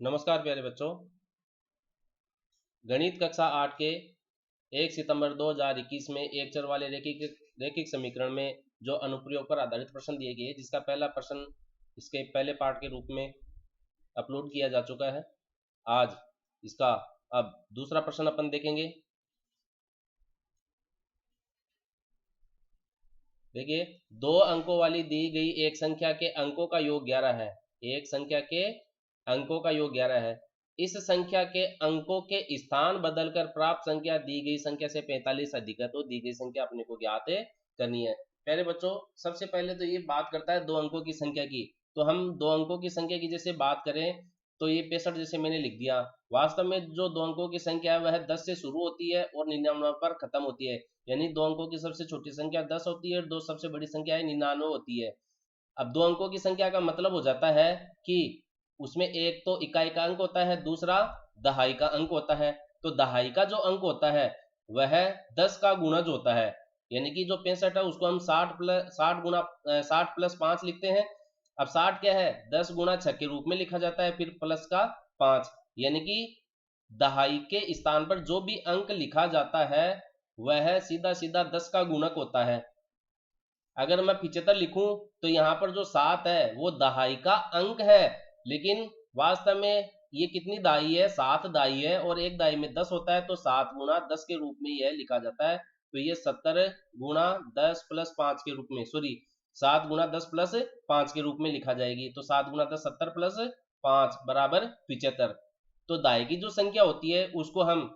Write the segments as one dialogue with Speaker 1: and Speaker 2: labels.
Speaker 1: नमस्कार प्यारे बच्चों। गणित कक्षा 8 के 1 सितंबर 2021 में एक चर वाले रैखिक समीकरण में जो अनुप्रयोग पर आधारित प्रश्न दिए गए, जिसका पहला प्रश्न इसके पहले पार्ट के रूप में अपलोड किया जा चुका है। आज इसका अब दूसरा प्रश्न अपन देखेंगे। देखिए, 2 अंकों वाली दी गई एक संख्या के अंकों का योग 11 है। एक संख्या के अंकों का योग 11 है। इस संख्या के अंकों के स्थान बदलकर प्राप्त संख्या दी गई संख्या से 45 अधिक है, तो दी गई संख्या अपने को ज्ञात करनी है। प्यारे बच्चों, सबसे पहले तो ये बात करता है 2 अंकों की संख्या की। तो हम 2 अंकों की संख्या की जैसे बात करें तो ये 65 जैसे मैंने लिख दिया। वास्तव में जो 2 अंकों की संख्या है वह 10 से शुरू होती है और 99 पर खत्म होती है। यानी 2 अंकों की सबसे छोटी संख्या 10 होती है और 2 सबसे बड़ी संख्या 99 होती है। अब 2 अंकों की संख्या का मतलब हो जाता है कि उसमें एक तो इकाई का अंक होता है, दूसरा दहाई का अंक होता है। तो दहाई का जो अंक होता है वह 10 का गुणज होता है। यानी कि जो 65 है उसको हम 60 प्लस 5 लिखते हैं। अब 60 क्या है, 10 गुणा 6 के रूप में लिखा जाता है, फिर प्लस का 5। यानी कि दहाई के स्थान पर जो भी अंक लिखा जाता है वह सीधा सीधा 10 का गुणक होता है। अगर मैं 75 लिखूं तो यहाँ पर जो 7 है वो दहाई का अंक है, लेकिन वास्तव में ये कितनी दाई है, 7 दाई है और एक दाई में 10 होता है, तो 7 गुणा 10 के रूप में यह लिखा जाता है। तो ये 70 गुणा 10 प्लस 5 के रूप में, सॉरी 7 गुणा 10 प्लस 5 के रूप में लिखा जाएगी। तो 7 गुणा 10 70 प्लस 5 बराबर 75। तो दाई की जो संख्या होती है उसको हम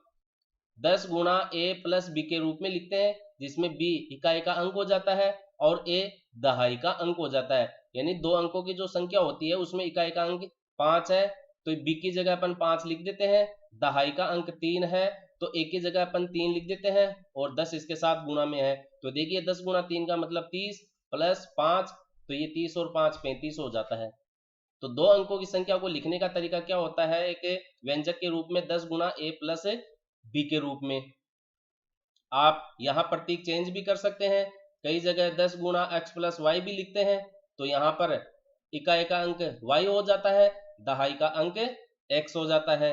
Speaker 1: 10 गुणा ए प्लस बी के रूप में लिखते हैं, जिसमें बी इकाई का अंक हो जाता है और ए दहाई का अंक हो जाता है। यानी 2 अंकों की जो संख्या होती है उसमें इकाई का अंक 5 है, तो बी की जगह अपन 5 लिख देते हैं। दहाई का अंक 3 है, तो ए की जगह अपन 3 लिख देते हैं और 10 इसके साथ गुणा में है। तो देखिए 10 गुणा 3 का मतलब 30 प्लस 5, तो ये 30 और 5 35 हो जाता है। तो 2 अंकों की संख्या को लिखने का तरीका क्या होता है, एक व्यंजक के रूप में 10 गुणा ए प्लस बी के रूप में। आप यहाँ प्रतीक चेंज भी कर सकते हैं, कई जगह 10 गुणा एक्स प्लस वाई भी लिखते हैं, तो यहाँ पर इकाई का अंक y हो जाता है, दहाई का अंक x हो जाता है।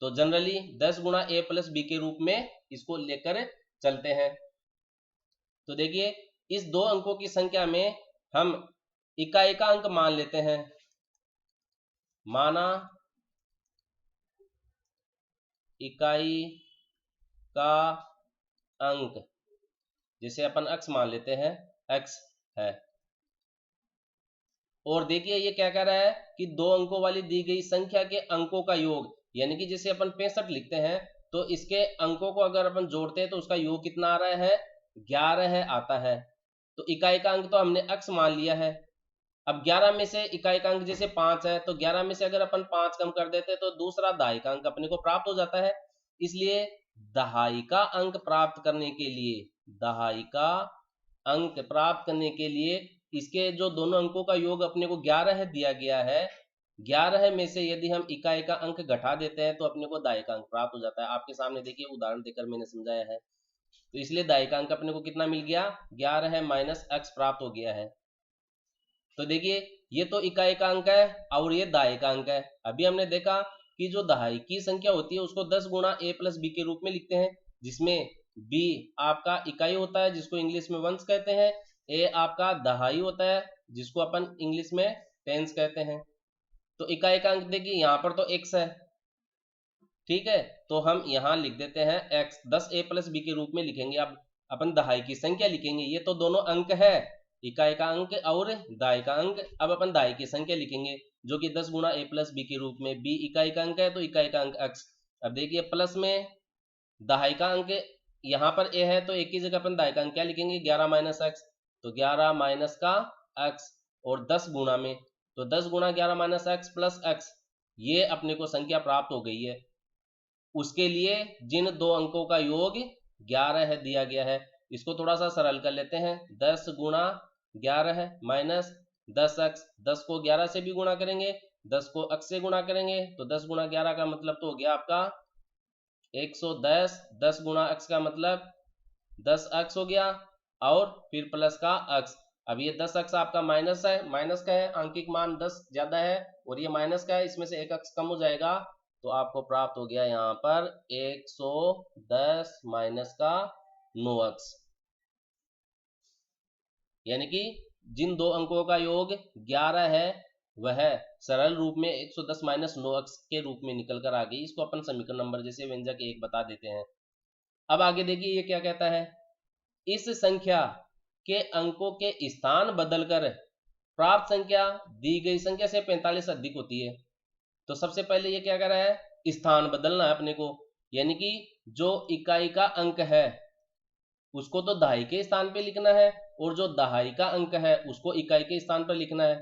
Speaker 1: तो जनरली 10 गुणा ए प्लस बी के रूप में इसको लेकर चलते हैं। तो देखिए, इस 2 अंकों की संख्या में हम इकाई का अंक मान लेते हैं। माना इकाई का अंक, जिसे अपन x मान लेते हैं, x है। और देखिए ये क्या कह रहा है कि 2 अंकों वाली दी गई संख्या के अंकों का योग, यानी कि जैसे अपन 65 लिखते हैं तो इसके अंकों को अगर अपन जोड़ते हैं तो उसका योग कितना आ रहा है, 11 आता है। तो इकाई का अंक तो हमने x मान लिया है। अब 11 में से इकाई का अंक जैसे 5 है, तो 11 में से अगर अपन 5 कम कर देते तो दूसरा दहाई का अंक अपने को प्राप्त हो जाता है। इसलिए दहाई का अंक प्राप्त करने के लिए, दहाई का अंक प्राप्त करने के लिए इसके जो दोनों अंकों का योग अपने को 11 दिया गया है, 11 में से यदि हम इकाई का अंक घटा देते हैं तो अपने को दाई का अंक प्राप्त हो जाता है। आपके सामने देखिए उदाहरण देकर मैंने समझाया है। तो इसलिए दाई का अंक अपने को कितना मिल गया, 11 माइनस एक्स प्राप्त हो गया है। तो देखिए ये तो इकाई का अंक है और ये दहाई का अंक है। अभी हमने देखा कि जो दहाई की संख्या होती है उसको 10 गुणा ए प्लस बी के रूप में लिखते हैं, जिसमें बी आपका इकाई होता है जिसको इंग्लिश में वंश कहते हैं, ए आपका दहाई होता है जिसको अपन इंग्लिश में टेंस कहते हैं। तो इकाई का अंक देखिए यहाँ पर तो x है, ठीक है, तो हम यहाँ लिख देते हैं x, 10 ए प्लस बी के रूप में लिखेंगे। अब अपन दहाई की संख्या लिखेंगे, ये तो दोनों अंक है, इकाई का अंक और दाई का अंक। अब अपन दाई की संख्या लिखेंगे जो कि 10 गुणा ए प्लस बी के रूप में, b इकाई का अंक है तो इकाई का अंक x। अब देखिए प्लस में दहाई का अंक यहाँ पर a है, तो एक की जगह अपन दाई का अंक क्या लिखेंगे, 11 माइनस एक्स। तो 11 माइनस का x और 10 गुणा में, तो 10 गुणा 11 माइनस एक्स प्लस एक्स, ये अपने को संख्या प्राप्त हो गई है। उसके लिए जिन 2 अंकों का योग 11 दिया गया है, इसको थोड़ा सा सरल कर लेते हैं। 10 गुणा 11 माइनस 10x, 10 को 11 से भी गुणा करेंगे, 10 को x से गुणा करेंगे, तो 10 गुणा 11 का मतलब तो हो गया आपका 110, 10 गुणा x का मतलब 10x हो गया और फिर प्लस का x। अब ये 10 अक्ष आपका माइनस है, माइनस का है, आंकिक मान 10 ज्यादा है और ये माइनस का है, इसमें से एक अक्ष कम हो जाएगा तो आपको प्राप्त हो गया यहाँ पर 110 माइनस का 9 अक्ष, यानी कि जिन दो अंकों का योग 11 है वह सरल रूप में 110 माइनस 9 अक्ष के रूप में निकल कर आ गई। इसको अपन समीकरण नंबर जैसे व्यंजक एक बता देते हैं। अब आगे देखिए ये क्या कहता है, इस संख्या के अंकों के स्थान बदलकर प्राप्त संख्या दी गई संख्या से 45 अधिक होती है। तो सबसे पहले ये क्या कर रहा है, स्थान बदलना है अपने को, यानी कि जो इकाई का अंक है उसको तो दहाई के स्थान पे लिखना है और जो दहाई का अंक है उसको इकाई के स्थान पर लिखना है।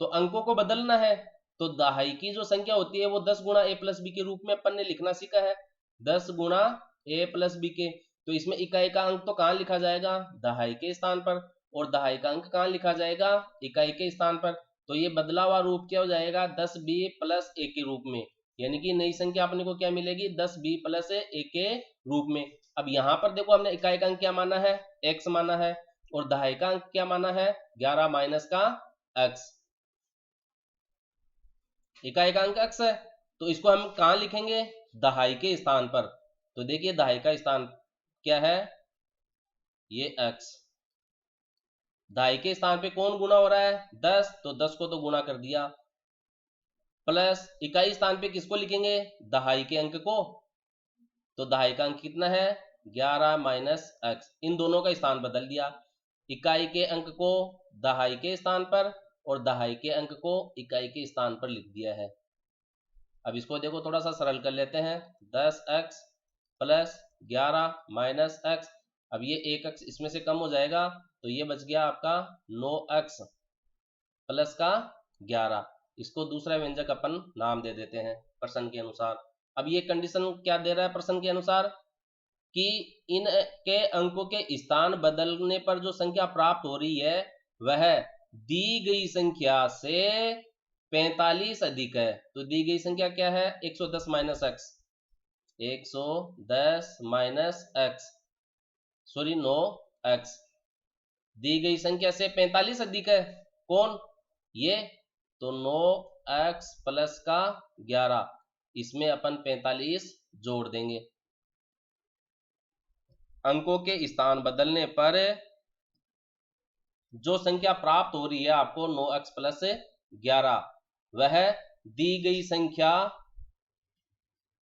Speaker 1: तो अंकों को बदलना है तो दहाई की जो संख्या होती है वो 10 गुणा ए प्लस बी के रूप में अपन ने लिखना सीखा है, 10 गुणा ए प्लस बी के। तो इसमें इकाई का अंक तो कहाँ लिखा जाएगा, दहाई के स्थान पर, और दहाई का अंक कहाँ लिखा जाएगा, इकाई के स्थान पर। तो ये बदला हुआ रूप क्या हो जाएगा, 10b प्लस ए के रूप में, यानी कि नई संख्या अपने को क्या मिलेगी, 10b प्लस ए के रूप में। अब यहाँ पर देखो हमने इकाई का अंक क्या माना है, x माना है, और दहाई का अंक क्या माना है, 11 माइनस का x। इकाई का अंक x है तो इसको हम कहाँ लिखेंगे, दहाई के स्थान पर। तो देखिए दहाई का स्थान क्या है, ये x। दहाई के स्थान पे कौन गुना हो रहा है, 10, तो 10 को तो गुना कर दिया, प्लस इकाई स्थान पे किसको लिखेंगे, दहाई के अंक को। तो दहाई का अंक कितना है, 11 माइनस एक्स। इन दोनों का स्थान बदल दिया, इकाई के अंक को दहाई के स्थान पर और दहाई के अंक को इकाई के स्थान पर लिख दिया है। अब इसको देखो थोड़ा सा सरल कर लेते हैं, 10x प्लस 11 माइनस एक्स। अब ये एक अक्ष इसमें से कम हो जाएगा तो ये बच गया आपका 9x प्लस का 11। इसको दूसरा व्यंजक अपन नाम दे देते हैं प्रश्न के अनुसार। अब ये कंडीशन क्या दे रहा है प्रश्न के अनुसार, कि इन के अंकों के स्थान बदलने पर जो संख्या प्राप्त हो रही है वह दी गई संख्या से 45 अधिक है। तो दी गई संख्या क्या है, 110 minus x, 110 minus x, sorry 9x, दी गई संख्या से 45 अधिक है, कौन ये, तो 9x प्लस का 11, इसमें अपन 45 जोड़ देंगे। अंकों के स्थान बदलने पर जो संख्या प्राप्त हो रही है आपको 9x प्लस 11, वह दी गई संख्या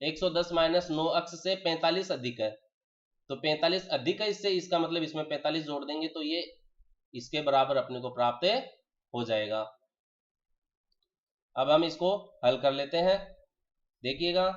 Speaker 1: 110 माइनस 9x से 45 अधिक है। तो 45 अधिक है इससे, इसका मतलब इसमें 45 जोड़ देंगे तो ये इसके बराबर अपने को प्राप्त हो जाएगा। अब हम इसको हल कर लेते हैं, देखिएगा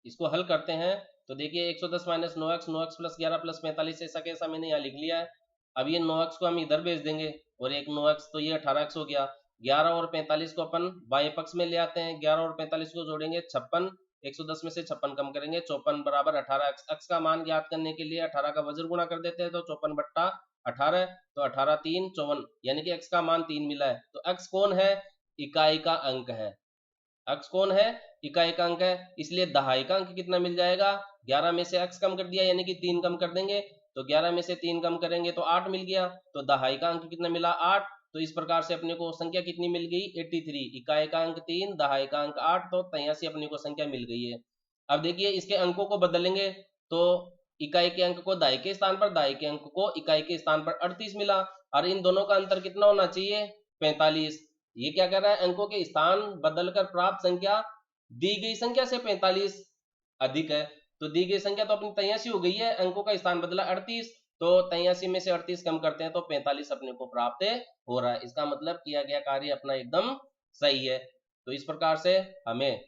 Speaker 1: इसको हल करते हैं तो देखिए 110 minus 9x, 9x plus 11 plus 45, ऐसा कैसा मैंने यहाँ लिख लिया है। अब ये 9x को हम इधर भेज देंगे और एक 9x तो ये 18x हो गया। 11 और 45 को अपन बाएं पक्ष में ले आते हैं, 11 और 45 को जोड़ेंगे 56, 110 में से 56 कम करेंगे 54 बराबर 18x। x का मान ज्ञात करने के लिए 18 का वज्र गुणा कर देते हैं तो 54 बट्टा 18, तो 18 3 54, यानी कि x का मान 3 मिला है। तो x कौन है, इकाई का अंक है, x कौन है, इकाई का अंक है, इसलिए दहाई का अंक कितना मिल जाएगा, 11 में से x कम कर दिया यानी कि 3 कम कर देंगे, तो 11 में से 3 कम करेंगे तो 8 मिल गया। तो दहाई का अंक कितना मिला, 8। तो इस प्रकार से अपने को संख्या कितनी मिल गई, 83। इकाई का अंक 3, दहाई का अंक 8, तो 83 अपने को संख्या मिल गई है। अब देखिए इसके अंकों को बदलेंगे तो इकाई के अंक को दहाई के स्थान पर, दहाई के अंक को इकाई के स्थान पर 38 मिला, और इन दोनों का अंतर कितना होना चाहिए, 45। ये क्या कर रहा है, अंकों के स्थान बदलकर प्राप्त संख्या दी गई संख्या से 45 अधिक है। तो दी गई संख्या तो अपनी 83 हो गई है, अंकों का स्थान बदला 38, तो 83 में से 38 कम करते हैं तो 45 अपने को प्राप्त हो रहा है। इसका मतलब किया गया कार्य अपना एकदम सही है। तो इस प्रकार से हमें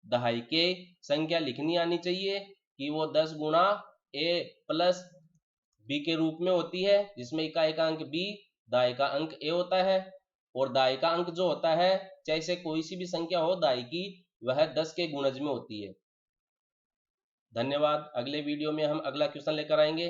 Speaker 1: दहाई के संख्या लिखनी आनी चाहिए कि वो 10 गुणा ए प्लस बी के रूप में होती है, जिसमें इकाई का अंक बी, दहाई का अंक ए होता है, और दहाई का अंक जो होता है चाहे से कोई सी भी संख्या हो दहाई की, वह 10 के गुणज में होती है। धन्यवाद। अगले वीडियो में हम अगला क्वेश्चन लेकर आएंगे।